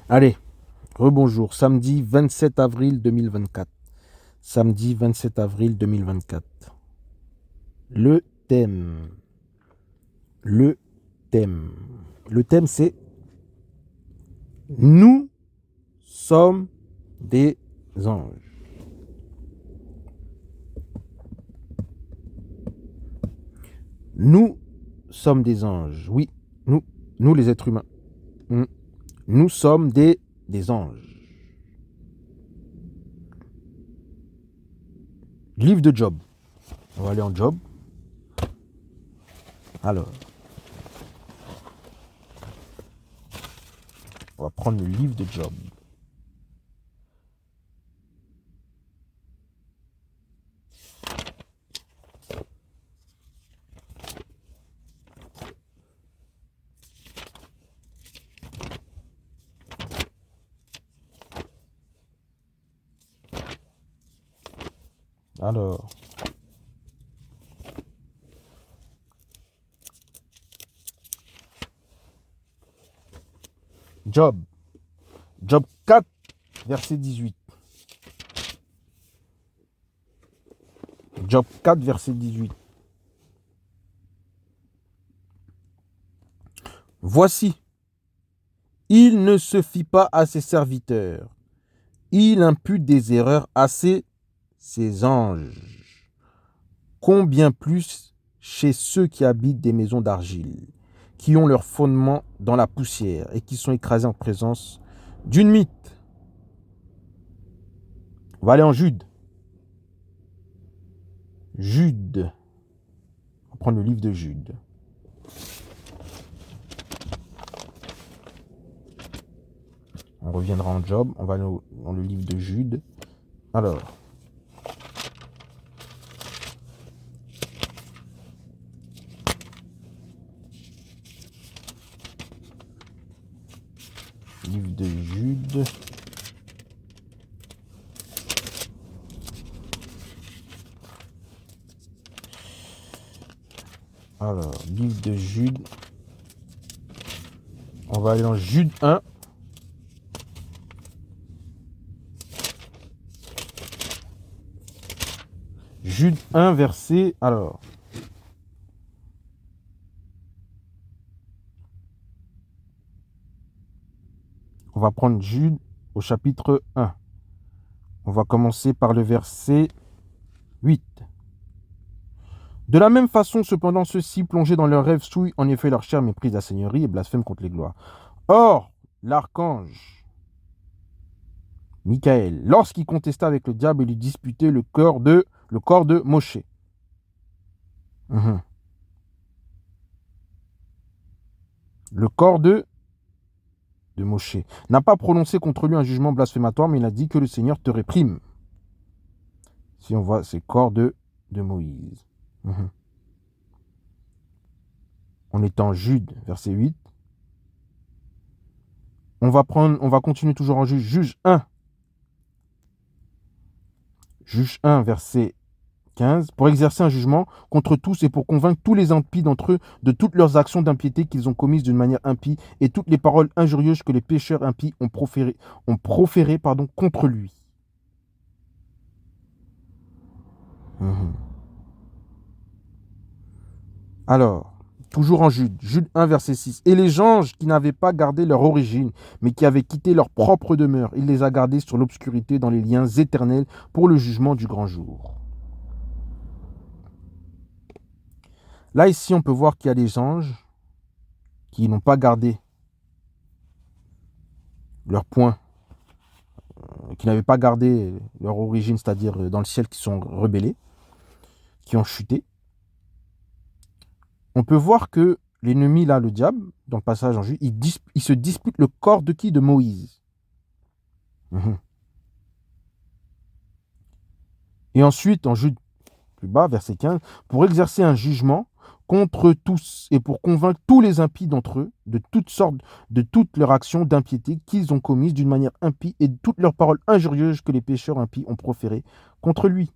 Allez, rebonjour. Samedi 27 avril 2024. Samedi 27 avril 2024. Le thème. Le thème. Le thème, c'est nous sommes des anges. Nous sommes des anges. Oui, nous les êtres humains. Nous sommes des anges. Livre de Job. On va aller en Job. Alors, on va prendre le livre de Job. Alors, Job. Job 4, verset 18. Job 4, verset 18. Voici, il ne se fie pas à ses serviteurs. Il impute des erreurs à ses anges. Combien plus chez ceux qui habitent des maisons d'argile, qui ont leur fondement dans la poussière et qui sont écrasés en présence d'une mythe. On va aller en Jude. Jude. On va prendre le livre de Jude. On reviendra en Job. On va aller dans le livre de Jude. Alors. Livre de Jude. Alors, livre de Jude. On va aller dans Jude 1. Jude 1, verset. Alors. On va prendre Jude au chapitre 1. On va commencer par le verset 8. De la même façon, cependant, ceux-ci, plongés dans leurs rêves, souillent en effet leur chair, méprisent la seigneurie et blasphèment contre les gloires. Or, l'archange Michael, lorsqu'il contesta avec le diable et lui disputait le corps de Moshe. Le corps de Moshe n'a pas prononcé contre lui un jugement blasphématoire, mais il a dit que le Seigneur te réprime. Si on voit, c'est corps de Moïse. On est en Jude, verset 8. On va continuer toujours en Juge 1. Juge 1, verset 15. Pour exercer un jugement contre tous et pour convaincre tous les impies d'entre eux de toutes leurs actions d'impiété qu'ils ont commises d'une manière impie et toutes les paroles injurieuses que les pécheurs impies ont proférées contre lui. Alors, toujours en Jude 1, verset 6. Et les anges qui n'avaient pas gardé leur origine, mais qui avaient quitté leur propre demeure, il les a gardés sur l'obscurité dans les liens éternels pour le jugement du grand jour. Là, ici, on peut voir qu'il y a des anges qui n'ont pas gardé leur point, qui n'avaient pas gardé leur origine, c'est-à-dire dans le ciel, qui sont rebellés, qui ont chuté. On peut voir que l'ennemi, là, le diable, dans le passage en Jude, il se dispute le corps de qui? De Moïse. Et ensuite, en Jude plus bas, verset 15, pour exercer un jugement contre tous et pour convaincre tous les impies d'entre eux de toutes leurs actions d'impiété qu'ils ont commises d'une manière impie et de toutes leurs paroles injurieuses que les pécheurs impies ont proférées contre lui.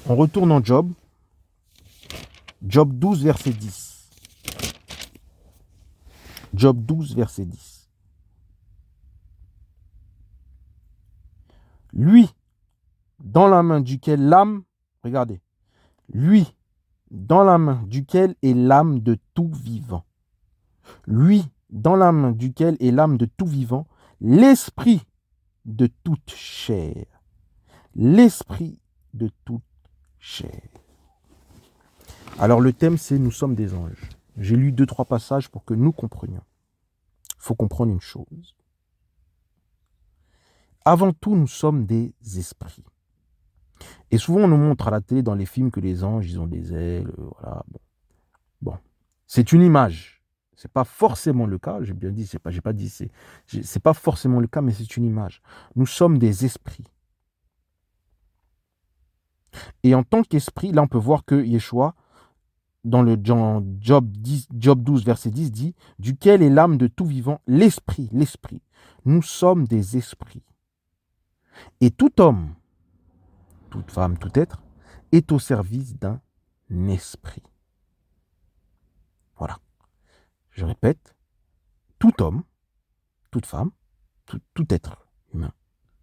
On retourne en Job. Job 12, verset 10. Job 12, verset 10. Lui, dans la main duquel l'âme, regardez, lui, dans la main duquel est l'âme de tout vivant. Lui, dans la main duquel est l'âme de tout vivant, l'esprit de toute chair. L'esprit de toute chair. Alors le thème, c'est nous sommes des anges. J'ai lu 2-3 passages pour que nous comprenions. Il faut comprendre une chose. Avant tout, nous sommes des esprits. Et souvent, on nous montre à la télé, dans les films, que les anges, ils ont des ailes. Voilà. Bon. C'est une image. C'est pas forcément le cas. J'ai bien dit, j'ai pas dit, c'est pas forcément le cas, mais c'est une image. Nous sommes des esprits. Et en tant qu'esprit, là, on peut voir que Yeshua, dans le Job 12, verset 10, dit « Duquel est l'âme de tout vivant, l'esprit, l'esprit. » Nous sommes des esprits. Et tout homme, toute femme, tout être, est au service d'un esprit. Voilà. Je répète, tout homme, toute femme, tout être humain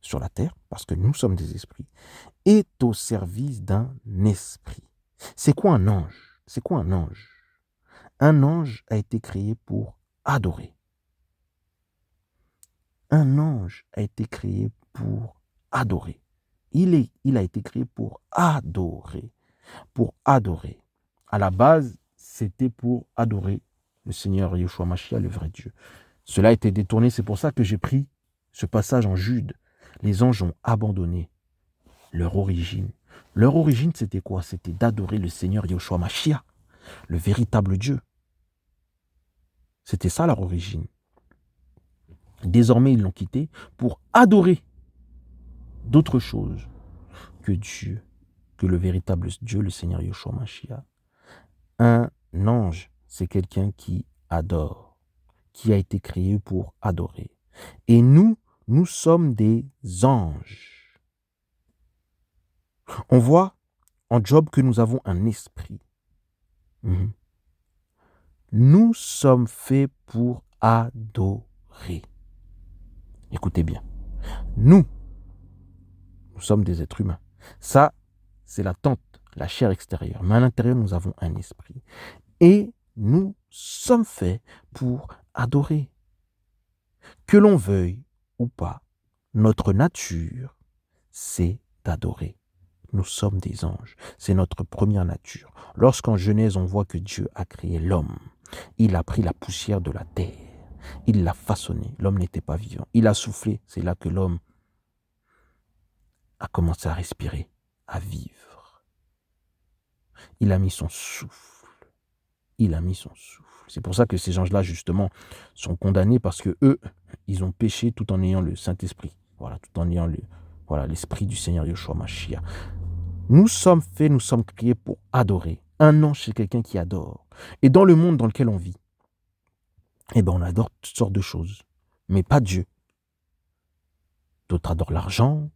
sur la terre, parce que nous sommes des esprits, est au service d'un esprit. C'est quoi un ange? C'est quoi un ange? Un ange a été créé pour adorer. Un ange a été créé pour adorer. Il a été créé pour adorer. Pour adorer. À la base, c'était pour adorer le Seigneur Yeshua Mashiach, le vrai Dieu. Cela a été détourné, c'est pour ça que j'ai pris ce passage en Jude. Les anges ont abandonné leur origine. Leur origine, c'était quoi? C'était d'adorer le Seigneur Yeshua Mashiach, le véritable Dieu. C'était ça leur origine. Désormais, ils l'ont quitté pour adorer d'autres choses que Dieu, que le véritable Dieu, le Seigneur Yeshua Mashiach. Un ange, c'est quelqu'un qui adore, qui a été créé pour adorer. Et nous sommes des anges. On voit en Job que nous avons un esprit. Nous sommes faits pour adorer. Écoutez bien. Nous sommes des êtres humains. Ça, c'est la tente, la chair extérieure. Mais à l'intérieur, nous avons un esprit. Et nous sommes faits pour adorer. Que l'on veuille ou pas, notre nature, c'est d'adorer. Nous sommes des anges. C'est notre première nature. Lorsqu'en Genèse, on voit que Dieu a créé l'homme, il a pris la poussière de la terre. Il l'a façonné. L'homme n'était pas vivant. Il a soufflé. C'est là que l'homme a commencé à respirer, à vivre. Il a mis son souffle. Il a mis son souffle. C'est pour ça que ces anges-là, justement, sont condamnés parce que eux, ils ont péché tout en ayant le Saint-Esprit. Voilà, tout en ayant l'Esprit du Seigneur Yeshua Mashiach. Nous sommes faits, nous sommes créés pour adorer. Un ange, c'est quelqu'un qui adore. Et dans le monde dans lequel on vit, on adore toutes sortes de choses, mais pas Dieu. D'autres adorent l'argent,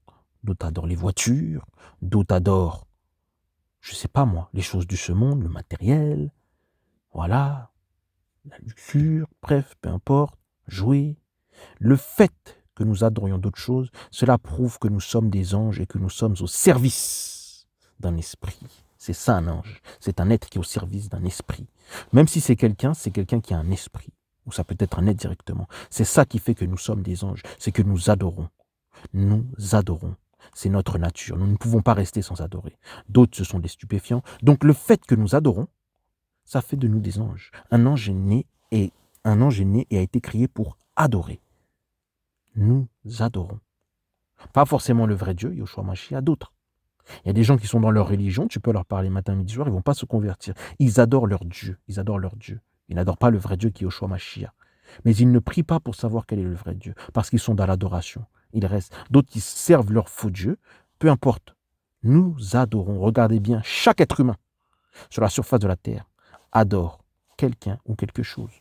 d'autres adorent les voitures, d'autres adorent, je sais pas moi, les choses de ce monde, le matériel, voilà, la luxure, bref, peu importe, jouer. Le fait que nous adorions d'autres choses, cela prouve que nous sommes des anges et que nous sommes au service d'un esprit. C'est ça un ange, c'est un être qui est au service d'un esprit. Même si c'est quelqu'un qui a un esprit, ou ça peut être un être directement. C'est ça qui fait que nous sommes des anges, c'est que nous adorons. Nous adorons. C'est notre nature. Nous ne pouvons pas rester sans adorer. D'autres, ce sont des stupéfiants. Donc le fait que nous adorons, ça fait de nous des anges. Un ange est né et a été créé pour adorer. Nous adorons. Pas forcément le vrai Dieu, Yeshua Mashiach, d'autres. Il y a des gens qui sont dans leur religion, tu peux leur parler matin, midi, soir, ils ne vont pas se convertir. Ils adorent leur Dieu. Ils adorent leur Dieu. Ils n'adorent pas le vrai Dieu qui est Yeshua Mashiach. Mais ils ne prient pas pour savoir quel est le vrai Dieu, parce qu'ils sont dans l'adoration. Ils restent. D'autres qui servent leur faux Dieu, peu importe. Nous adorons. Regardez bien, chaque être humain sur la surface de la terre adore quelqu'un ou quelque chose.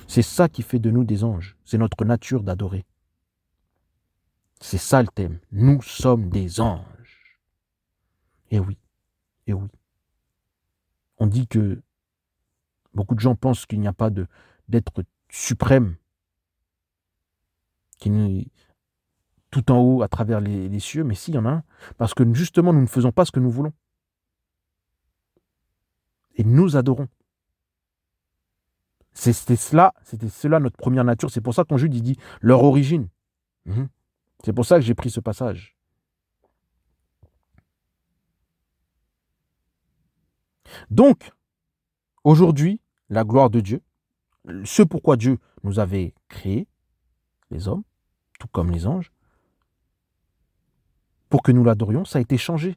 C'est ça qui fait de nous des anges. C'est notre nature d'adorer. C'est ça le thème. Nous sommes des anges. Et oui, et oui. On dit que Beaucoup de gens pensent qu'il n'y a pas d'être suprême, qui est tout en haut à travers les cieux, mais si, il y en a un. Parce que justement, nous ne faisons pas ce que nous voulons. Et nous adorons. C'était cela notre première nature. C'est pour ça qu'en Jude, il dit leur origine. C'est pour ça que j'ai pris ce passage. Donc, aujourd'hui, la gloire de Dieu, ce pourquoi Dieu nous avait créés, les hommes, tout comme les anges, pour que nous l'adorions, ça a été changé.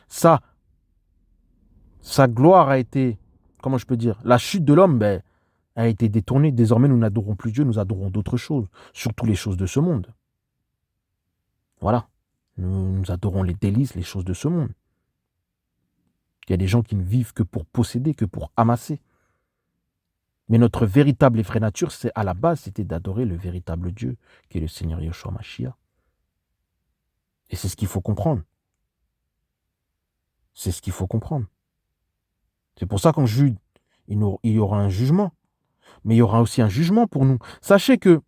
Sa gloire a été, comment je peux dire, la chute de l'homme a été détournée. Désormais, nous n'adorons plus Dieu, nous adorons d'autres choses, surtout les choses de ce monde. Voilà. Nous adorons les délices, les choses de ce monde. Il y a des gens qui ne vivent que pour posséder, que pour amasser. Mais notre véritable et vraie nature, c'est à la base, c'était d'adorer le véritable Dieu, qui est le Seigneur Yeshua Mashiach. Et c'est ce qu'il faut comprendre. C'est ce qu'il faut comprendre. C'est pour ça qu'en Jude, il y aura un jugement. Mais il y aura aussi un jugement pour nous. Sachez que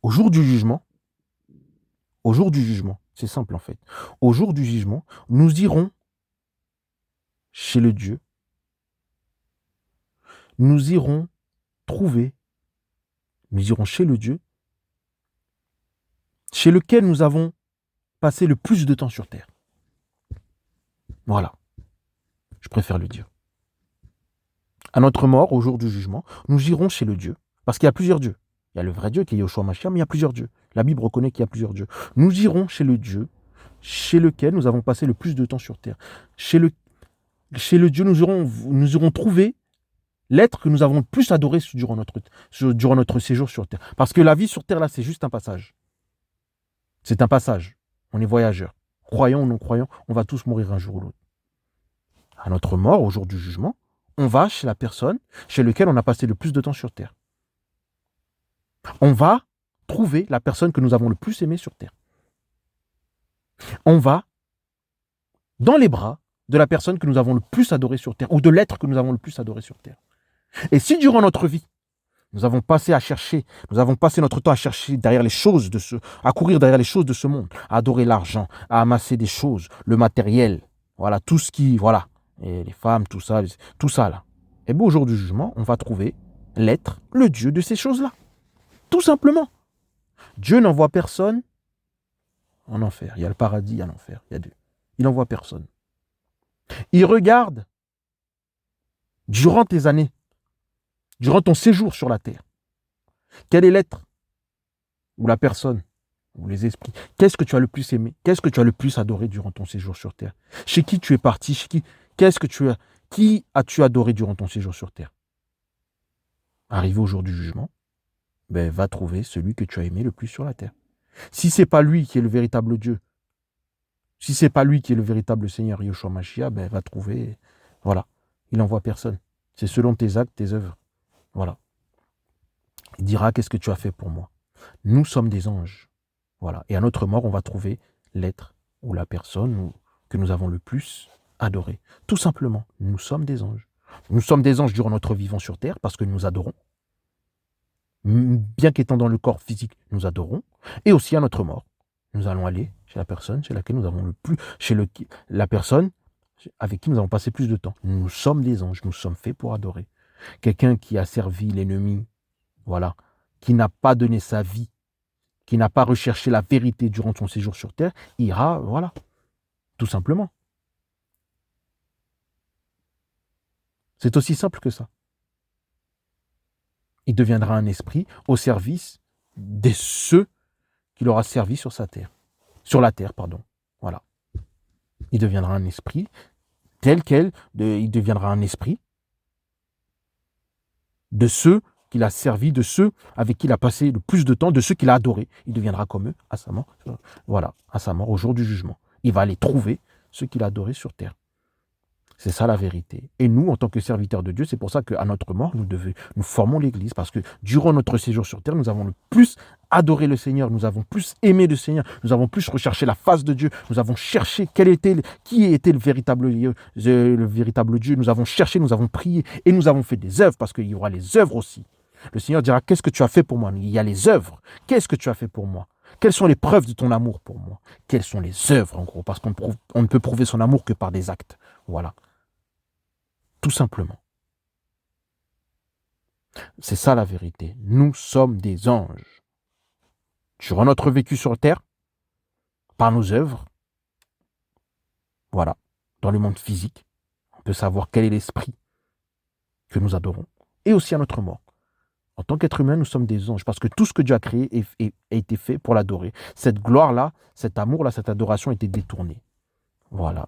au jour du jugement, c'est simple en fait. Au jour du jugement, nous irons chez le Dieu. Nous irons chez le Dieu chez lequel nous avons passé le plus de temps sur terre. Voilà. Je préfère le dire. À notre mort, au jour du jugement, nous irons chez le Dieu. Parce qu'il y a plusieurs dieux. Il y a le vrai Dieu qui est Yeshua Mashiach, mais il y a plusieurs dieux. La Bible reconnaît qu'il y a plusieurs dieux. Nous irons chez le Dieu chez lequel nous avons passé le plus de temps sur terre. Chez le Dieu, nous irons trouver l'être que nous avons le plus adoré durant notre séjour sur terre. Parce que la vie sur terre, là, c'est juste un passage. C'est un passage. On est voyageurs. Croyants ou non croyants, on va tous mourir un jour ou l'autre. À notre mort, au jour du jugement, on va chez la personne chez laquelle on a passé le plus de temps sur terre. On va trouver la personne que nous avons le plus aimée sur terre. On va dans les bras de la personne que nous avons le plus adorée sur terre, ou de l'être que nous avons le plus adoré sur terre. Et si durant notre vie, nous avons passé notre temps à chercher derrière les choses à courir derrière les choses de ce monde, à adorer l'argent, à amasser des choses, le matériel, voilà, tout ce qui, voilà, et les femmes, tout ça là. Et bien au jour du jugement, on va trouver l'être, le Dieu de ces choses-là. Tout simplement. Dieu n'envoie personne en enfer. Il y a le paradis, il y a l'enfer, il y a deux. Il n'envoie personne. Il regarde durant tes années, durant ton séjour sur la terre, quel est l'être ou la personne ou les esprits, qu'est-ce que tu as le plus aimé, qu'est-ce que tu as le plus adoré durant ton séjour sur terre, chez qui tu es parti, qui as-tu adoré durant ton séjour sur terre. Arrivé au jour du jugement, va trouver celui que tu as aimé le plus sur la terre. Si c'est pas lui qui est le véritable Dieu, si c'est pas lui qui est le véritable Seigneur Yeshua Mashiach, va trouver, voilà, il n'envoie personne. C'est selon tes actes, tes œuvres. Voilà. Il dira, qu'est-ce que tu as fait pour moi? Nous sommes des anges. Voilà. Et à notre mort, on va trouver l'être ou la personne que nous avons le plus adoré. Tout simplement, nous sommes des anges. Nous sommes des anges durant notre vivant sur terre parce que nous adorons. Bien qu'étant dans le corps physique, nous adorons. Et aussi à notre mort, nous allons aller chez la personne chez laquelle nous avons le plus, la personne avec qui nous avons passé plus de temps. Nous sommes des anges, nous sommes faits pour adorer. Quelqu'un qui a servi l'ennemi, voilà, qui n'a pas donné sa vie, qui n'a pas recherché la vérité durant son séjour sur terre, ira, voilà, tout simplement. C'est aussi simple que ça. Il deviendra un esprit au service de ceux qu'il aura servi sur la terre, pardon. Voilà. Il deviendra un esprit il deviendra un esprit de ceux qu'il a servi, de ceux avec qui il a passé le plus de temps, de ceux qu'il a adorés. Il deviendra comme eux à sa mort. Voilà, à sa mort, au jour du jugement. Il va aller trouver ceux qu'il a adorés sur terre. C'est ça la vérité. Et nous, en tant que serviteurs de Dieu, c'est pour ça qu'à notre mort, nous formons l'Église, parce que durant notre séjour sur terre, nous avons le plus adoré le Seigneur, nous avons plus aimé le Seigneur, nous avons plus recherché la face de Dieu, nous avons cherché qui était le véritable Dieu, nous avons cherché, nous avons prié, et nous avons fait des œuvres, parce qu'il y aura les œuvres aussi. Le Seigneur dira, qu'est-ce que tu as fait pour moi? Il y a les œuvres. Qu'est-ce que tu as fait pour moi? Quelles sont les preuves de ton amour pour moi? Quelles sont les œuvres, en gros? Parce on ne peut prouver son amour que par des actes. Voilà. Tout simplement. C'est ça la vérité. Nous sommes des anges. Durant notre vécu sur terre, par nos œuvres, voilà, dans le monde physique, on peut savoir quel est l'esprit que nous adorons, et aussi à notre mort. En tant qu'être humain, nous sommes des anges, parce que tout ce que Dieu a créé a été fait pour l'adorer. Cette gloire-là, cet amour-là, cette adoration a été détournée. Voilà.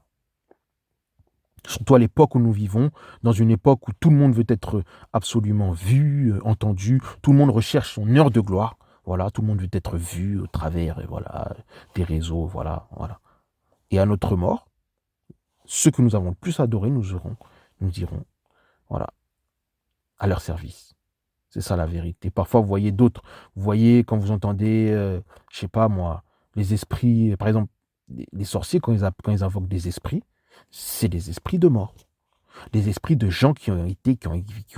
Surtout à l'époque où nous vivons, dans une époque où tout le monde veut être absolument vu, entendu, tout le monde recherche son heure de gloire. Voilà, tout le monde veut être vu au travers voilà, des réseaux, voilà. Et à notre mort, ceux que nous avons le plus adorés, nous irons, voilà, à leur service. C'est ça la vérité. Parfois, vous voyez d'autres, vous voyez quand vous entendez, je sais pas moi, les esprits, par exemple, les sorciers, quand ils invoquent des esprits, c'est des esprits de mort. Des esprits de gens qui ont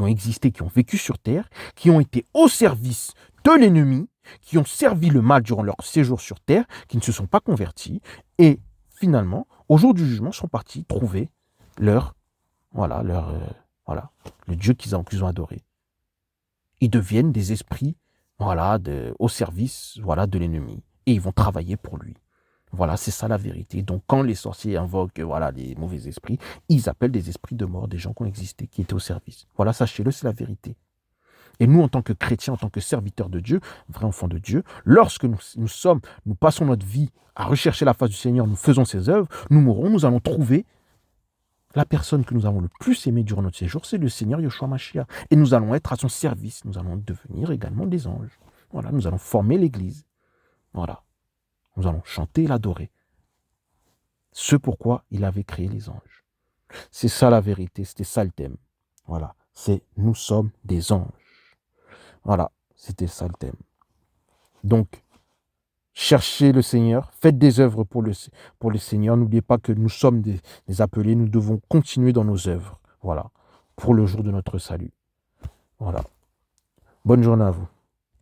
existé, qui ont vécu sur terre, qui ont été au service de l'ennemi, qui ont servi le mal durant leur séjour sur terre, qui ne se sont pas convertis, et finalement, au jour du jugement, sont partis trouver le Dieu qu'ils ont adoré. Ils deviennent des esprits, voilà, au service, voilà, de l'ennemi, et ils vont travailler pour lui. Voilà, c'est ça la vérité. Donc, quand les sorciers invoquent, voilà, les mauvais esprits, ils appellent des esprits de mort, des gens qui ont existé, qui étaient au service. Voilà, sachez-le, c'est la vérité. Et nous, en tant que chrétiens, en tant que serviteurs de Dieu, vrais enfants de Dieu, lorsque nous passons notre vie à rechercher la face du Seigneur, nous faisons ses œuvres, nous mourrons, nous allons trouver la personne que nous avons le plus aimée durant notre séjour, c'est le Seigneur Yeshua Mashiach. Et nous allons être à son service. Nous allons devenir également des anges. Voilà, nous allons former l'Église. Voilà. Nous allons chanter et l'adorer. Ce pourquoi il avait créé les anges. C'est ça la vérité, c'était ça le thème. Voilà, c'est nous sommes des anges. Voilà, c'était ça le thème. Donc, cherchez le Seigneur, faites des œuvres pour le Seigneur. N'oubliez pas que nous sommes des appelés, nous devons continuer dans nos œuvres. Voilà, pour le jour de notre salut. Voilà. Bonne journée à vous.